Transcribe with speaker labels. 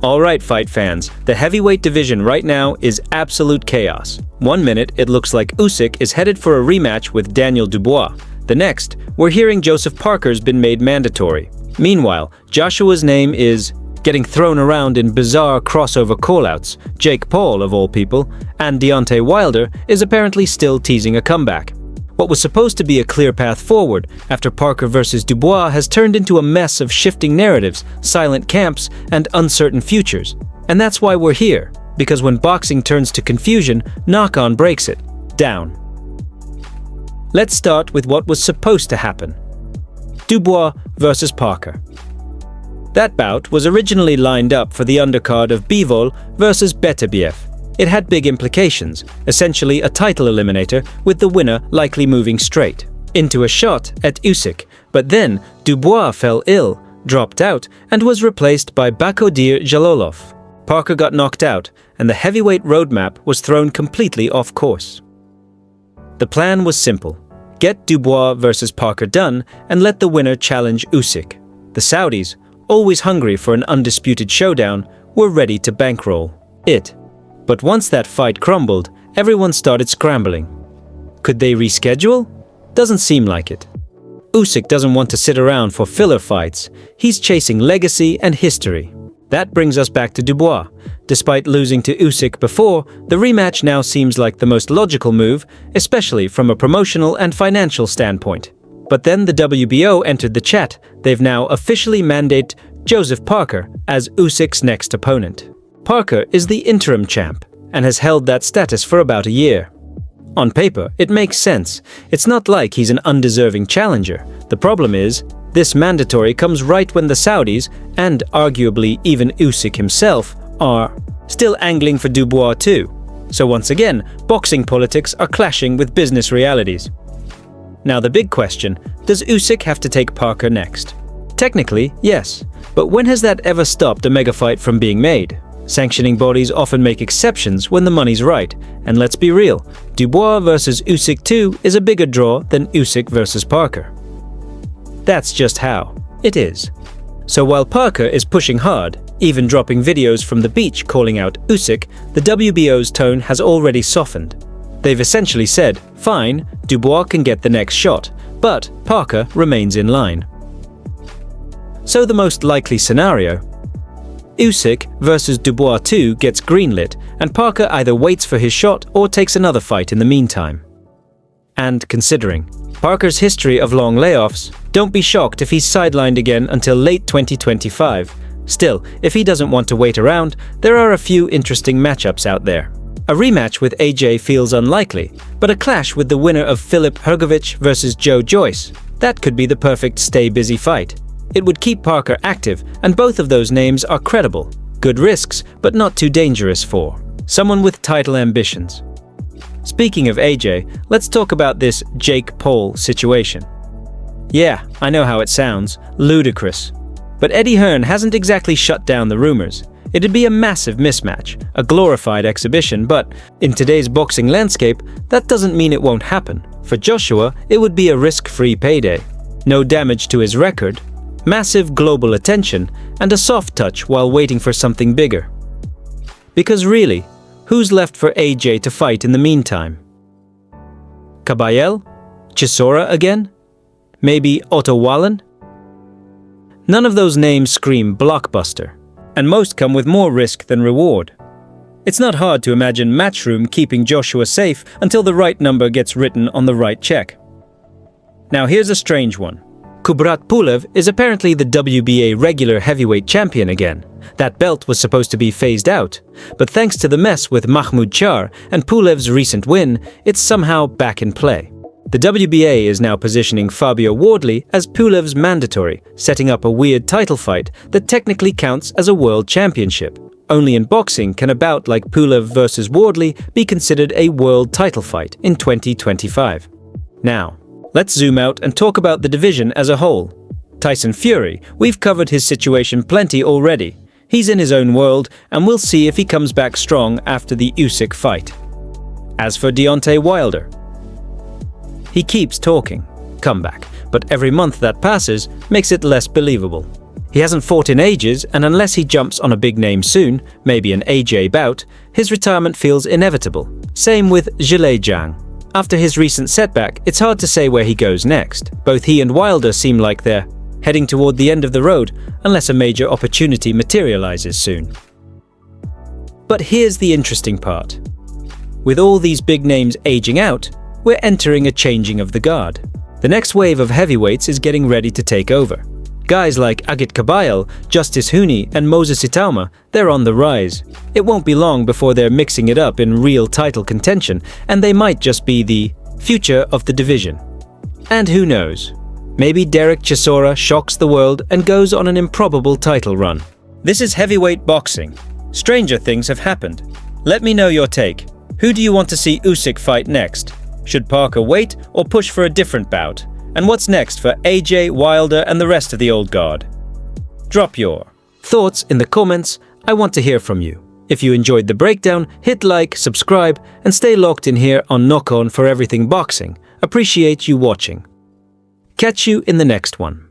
Speaker 1: Alright, fight fans, the heavyweight division right now is absolute chaos. One minute, it looks like Usyk is headed for a rematch with Daniel Dubois. The next, we're hearing Joseph Parker's been made mandatory. Meanwhile, Joshua's name is getting thrown around in bizarre crossover callouts. Jake Paul, of all people, and Deontay Wilder is apparently still teasing a comeback. What was supposed to be a clear path forward after Parker versus Dubois has turned into a mess of shifting narratives, silent camps, and uncertain futures. And that's why we're here, because when boxing turns to confusion, knock-on breaks it down. Let's start with what was supposed to happen. Dubois versus Parker. That bout was originally lined up for the undercard of Bivol versus Beterbiev. It had big implications, essentially a title eliminator, with the winner likely moving straight into a shot at Usyk. But then Dubois fell ill, dropped out, and was replaced by Bakodir Jalolov. Parker got knocked out, and the heavyweight roadmap was thrown completely off course. The plan was simple: get Dubois versus Parker done, and let the winner challenge Usyk. The Saudis, always hungry for an undisputed showdown, were ready to bankroll it. But once that fight crumbled, everyone started scrambling. Could they reschedule? Doesn't seem like it. Usyk doesn't want to sit around for filler fights. He's chasing legacy and history. That brings us back to Dubois. Despite losing to Usyk before, the rematch now seems like the most logical move, especially from a promotional and financial standpoint. But then the WBO entered the chat. They've now officially mandated Joseph Parker as Usyk's next opponent. Parker is the interim champ and has held that status for about a year. On paper, it makes sense. It's not like he's an undeserving challenger. The problem is, this mandatory comes right when the Saudis, and arguably even Usyk himself, are still angling for Dubois too. So once again, boxing politics are clashing with business realities. Now the big question, does Usyk have to take Parker next? Technically, yes. But when has that ever stopped a mega fight from being made? Sanctioning bodies often make exceptions when the money's right, and let's be real, Dubois versus Usyk 2 is a bigger draw than Usyk versus Parker. That's just how it is. So while Parker is pushing hard, even dropping videos from the beach calling out Usyk, the WBO's tone has already softened. They've essentially said, fine, Dubois can get the next shot, but Parker remains in line. So the most likely scenario: Usyk versus Dubois 2 gets greenlit, and Parker either waits for his shot or takes another fight in the meantime. And considering Parker's history of long layoffs, don't be shocked if he's sidelined again until late 2025. Still, if he doesn't want to wait around, there are a few interesting matchups out there. A rematch with AJ feels unlikely, but a clash with the winner of Filip Hrgović versus Joe Joyce, that could be the perfect stay-busy fight. It would keep Parker active, and both of those names are credible. Good risks, but not too dangerous for someone with title ambitions. Speaking of AJ, let's talk about this Jake Paul situation. Yeah, I know how it sounds, ludicrous. But Eddie Hearn hasn't exactly shut down the rumors. It'd be a massive mismatch, a glorified exhibition, but in today's boxing landscape, that doesn't mean it won't happen. For Joshua, it would be a risk-free payday. No damage to his record, massive global attention, and a soft touch while waiting for something bigger. Because really, who's left for AJ to fight in the meantime? Kabayel? Chisora again? Maybe Otto Wallen? None of those names scream blockbuster, and most come with more risk than reward. It's not hard to imagine Matchroom keeping Joshua safe until the right number gets written on the right check. Now here's a strange one. Kubrat Pulev is apparently the WBA regular heavyweight champion again. That belt was supposed to be phased out, but thanks to the mess with Mahmoud Char and Pulev's recent win, it's somehow back in play. The WBA is now positioning Fabio Wardley as Pulev's mandatory, setting up a weird title fight that technically counts as a world championship. Only in boxing can a bout like Pulev versus Wardley be considered a world title fight in 2025. Now, let's zoom out and talk about the division as a whole. Tyson Fury, we've covered his situation plenty already. He's in his own world, and we'll see if he comes back strong after the Usyk fight. As for Deontay Wilder, he keeps talking comeback, but every month that passes makes it less believable. He hasn't fought in ages, and unless he jumps on a big name soon, maybe an AJ bout, his retirement feels inevitable. Same with Zhilei Zhang. After his recent setback, it's hard to say where he goes next. Both he and Wilder seem like they're heading toward the end of the road, unless a major opportunity materializes soon. But here's the interesting part. With all these big names aging out, we're entering a changing of the guard. The next wave of heavyweights is getting ready to take over. Guys like Agit Kabayel, Justice Huni, and Moses Itauma, they're on the rise. It won't be long before they're mixing it up in real title contention, and they might just be the future of the division. And who knows? Maybe Derek Chisora shocks the world and goes on an improbable title run. This is heavyweight boxing. Stranger things have happened. Let me know your take. Who do you want to see Usyk fight next? Should Parker wait or push for a different bout? And what's next for AJ, Wilder, and the rest of the old guard? Drop your thoughts in the comments. I want to hear from you. If you enjoyed the breakdown, hit like, subscribe, and stay locked in here on Knock On for everything boxing. Appreciate you watching. Catch you in the next one.